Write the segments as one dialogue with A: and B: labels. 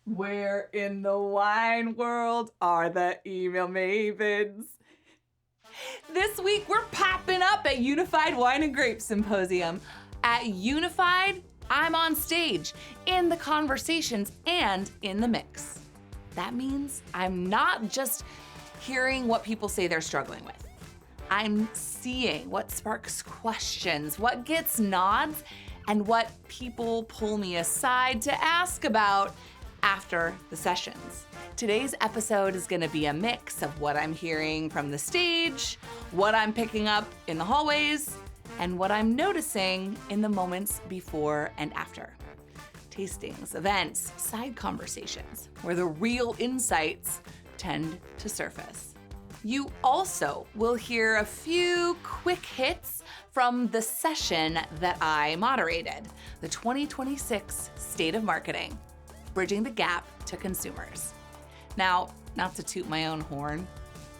A: Where in the wine world are the email mavens? This week, we're popping up at Unified Wine and Grape Symposium. At Unified, I'm on stage, in the conversations, and in the mix. That means I'm not just hearing what people say they're struggling with. I'm seeing what sparks questions, what gets nods, and what people pull me aside to ask about after the sessions. Today's episode is gonna be a mix of what I'm hearing from the stage, what I'm picking up in the hallways, and what I'm noticing in the moments before and after. Tastings, events, side conversations, where the real insights tend to surface. You also will hear a few quick hits from the session that I moderated, the 2026 State of Marketing, Bridging the Gap to Consumers. Now, not to toot my own horn,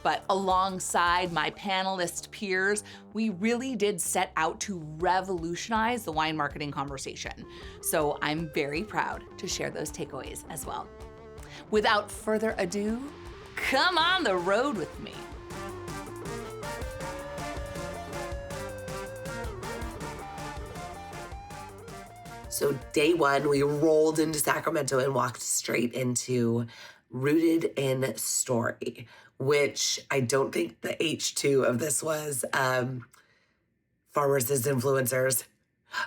A: but alongside my panelist peers, we really did set out to revolutionize the wine marketing conversation. So I'm very proud to share those takeaways as well. Without further ado, come on the road with me.
B: So day one, we rolled into Sacramento and walked straight into Rooted in Story, which I don't think the H2 of this was farmers as influencers,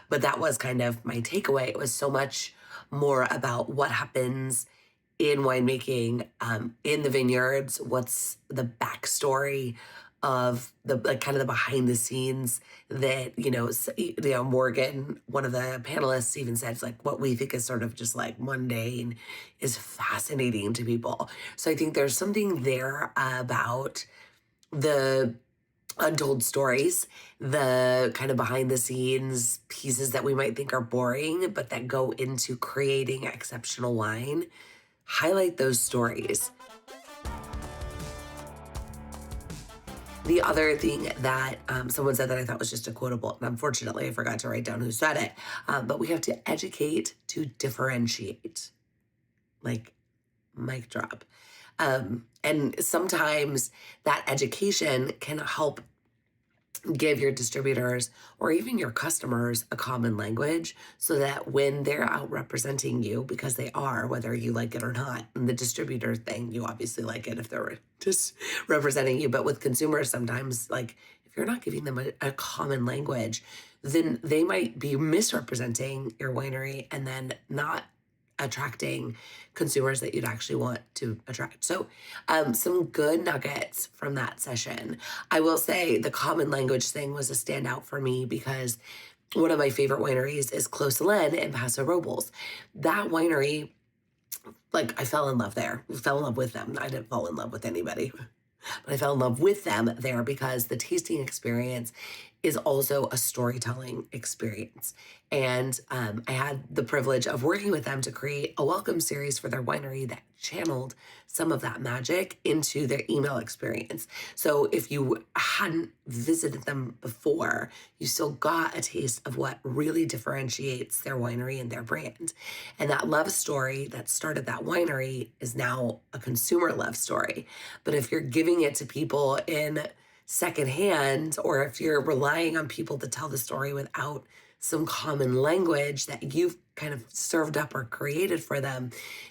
B: but that was kind of my takeaway. It was so much more about what happens in winemaking, in the vineyards, what's the backstory of the kind of the behind the scenes that, Morgan, one of the panelists, even said, like, what we think is sort of just like mundane is fascinating to people. So I think there's something there about the untold stories, the kind of behind the scenes pieces that we might think are boring, but that go into creating exceptional wine. Highlight those stories. The other thing that someone said that I thought was just a quotable, and unfortunately I forgot to write down who said it, but we have to educate to differentiate. Like, mic drop. And sometimes that education can help give your distributors or even your customers a common language so that when they're out representing you, because they are, whether you like it or not, and the distributor thing, you obviously like it if they're just representing you, but with consumers sometimes, like, if you're not giving them a common language, then they might be misrepresenting your winery and then not attracting consumers that you'd actually want to attract. So some good nuggets from that session. I will say the common language thing was a standout for me because one of my favorite wineries is Clos Helene in Paso Robles. That winery, like, I fell in love there. I fell in love with them. I didn't fall in love with anybody, but I fell in love with them there because the tasting experience is also a storytelling experience. And I had the privilege of working with them to create a welcome series for their winery that channeled some of that magic into their email experience. So if you hadn't visited them before, you still got a taste of what really differentiates their winery and their brand. And that love story that started that winery is now a consumer love story. But if you're giving it to people in secondhand, or if you're relying on people to tell the story without some common language that you've kind of served up or created for them,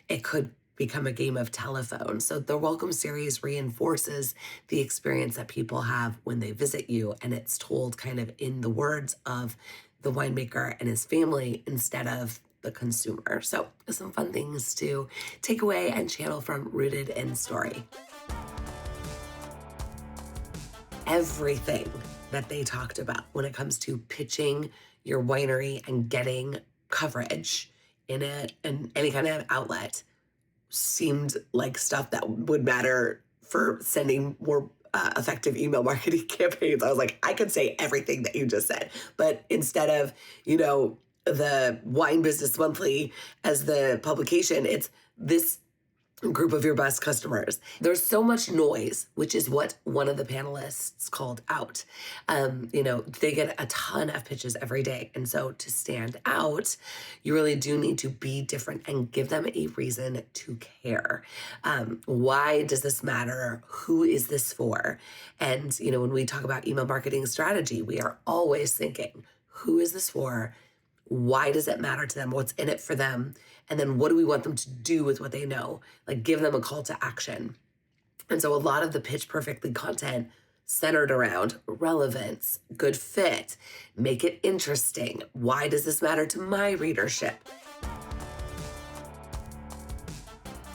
B: it could become a game of telephone. So the Welcome Series reinforces the experience that people have when they visit you, and it's told kind of in the words of the winemaker and his family instead of the consumer. So some fun things to take away and channel from Rooted in Story. Everything that they talked about when it comes to pitching your winery and getting coverage in any kind of outlet seemed like stuff that would matter for sending more effective email marketing campaigns. I was like, I could say everything that you just said, but instead of, the Wine Business Monthly as the publication, it's this group of your best customers. There's so much noise, which is what one of the panelists called out. They get a ton of pitches every day. And so to stand out, you really do need to be different and give them a reason to care. Why does this matter? Who is this for? And, when we talk about email marketing strategy, we are always thinking, who is this for? Why does it matter to them? What's in it for them? And then what do we want them to do with what they know? Like give them a call to action. And so a lot of the Pitch Perfectly content centered around relevance, good fit, make it interesting. Why does this matter to my readership?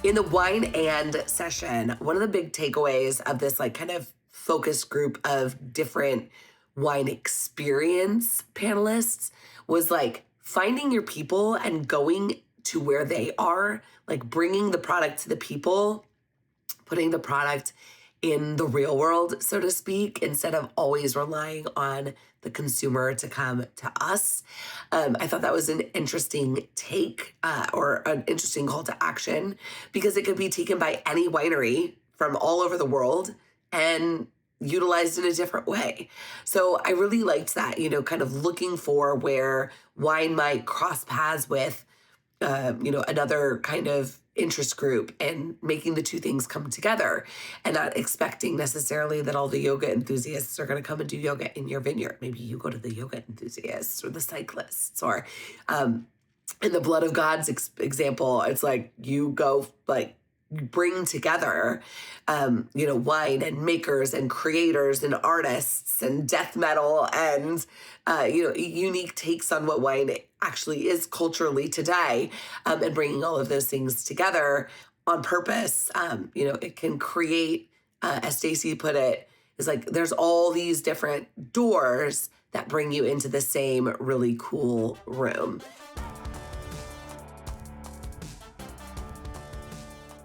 B: In the wine and session, one of the big takeaways of this kind of focus group of different wine experience panelists was finding your people and going to where they are, bringing the product to the people, putting the product in the real world, so to speak, instead of always relying on the consumer to come to us. I thought that was an interesting take or an interesting call to action because it could be taken by any winery from all over the world and utilized in a different way. So I really liked that, kind of looking for where wine might cross paths with, another kind of interest group and making the two things come together and not expecting necessarily that all the yoga enthusiasts are going to come and do yoga in your vineyard. Maybe you go to the yoga enthusiasts or the cyclists or in the Blood of God's example, it's you go bring together, wine and makers and creators and artists and death metal and, unique takes on what wine actually is culturally today, and bringing all of those things together on purpose. It can create, as Stacey put it, is there's all these different doors that bring you into the same really cool room.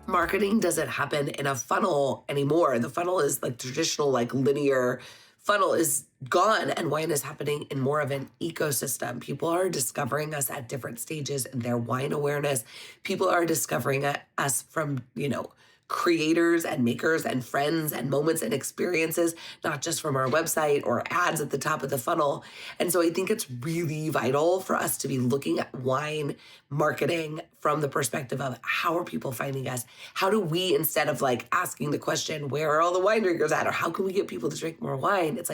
B: Marketing doesn't happen in a funnel anymore. The funnel is traditional, linear funnel is gone, and wine is happening in more of an ecosystem. People are discovering us at different stages in their wine awareness. People are discovering us from, creators and makers and friends and moments and experiences, not just from our website or ads at the top of the funnel. And so I think it's really vital for us to be looking at wine marketing from the perspective of how are people finding us? How do we, instead of asking the question, where are all the wine drinkers at? Or how can we get people to drink more wine? It's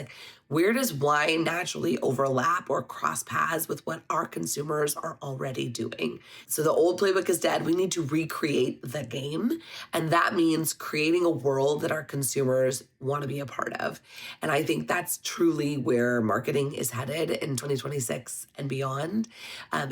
B: where does wine naturally overlap or cross paths with what our consumers are already doing? So the old playbook is dead. We need to recreate the game. And that means creating a world that our consumers want to be a part of. And I think that's truly where marketing is headed in 2026 and beyond,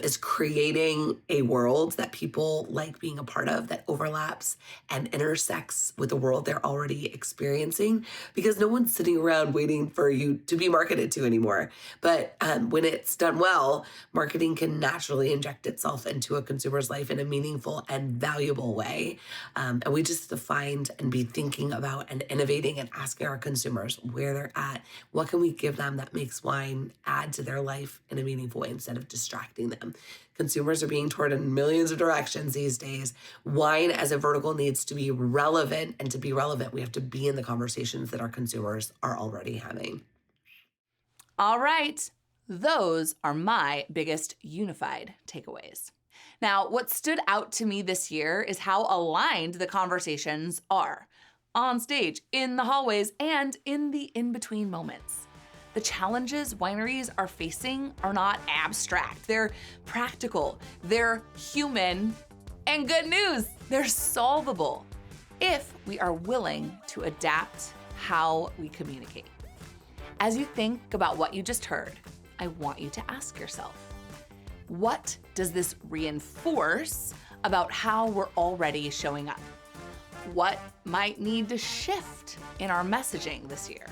B: is creating a world that people like being a part of, that overlaps and intersects with the world they're already experiencing, because no one's sitting around waiting for you to be marketed to anymore. But when it's done well, marketing can naturally inject itself into a consumer's life in a meaningful and valuable way. And we just have to find and be thinking about and innovating and asking our consumers where they're at. What can we give them that makes wine add to their life in a meaningful way instead of distracting them? Consumers are being toured in millions of directions these days. Wine as a vertical needs to be relevant, and to be relevant, we have to be in the conversations that our consumers are already having.
A: All right, those are my biggest unified takeaways. Now, what stood out to me this year is how aligned the conversations are on stage, in the hallways, and in the in-between moments. The challenges wineries are facing are not abstract. They're practical, they're human, and good news, they're solvable if we are willing to adapt how we communicate. As you think about what you just heard, I want you to ask yourself, what does this reinforce about how we're already showing up? What might need to shift in our messaging this year?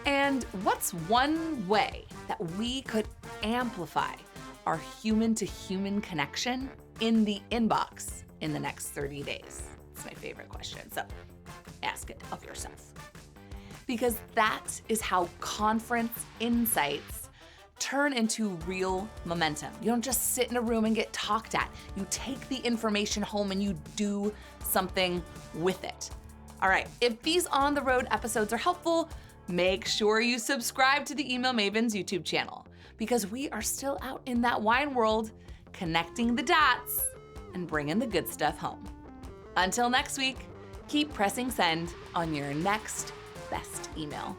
A: And what's one way that we could amplify our human-to-human connection in the inbox in the next 30 days? It's my favorite question, so ask it of yourself. Because that is how conference insights turn into real momentum. You don't just sit in a room and get talked at. You take the information home and you do something with it. All right, if these on the road episodes are helpful, make sure you subscribe to the Email Mavens YouTube channel, because we are still out in that wine world, connecting the dots and bringing the good stuff home. Until next week, keep pressing send on your next best email.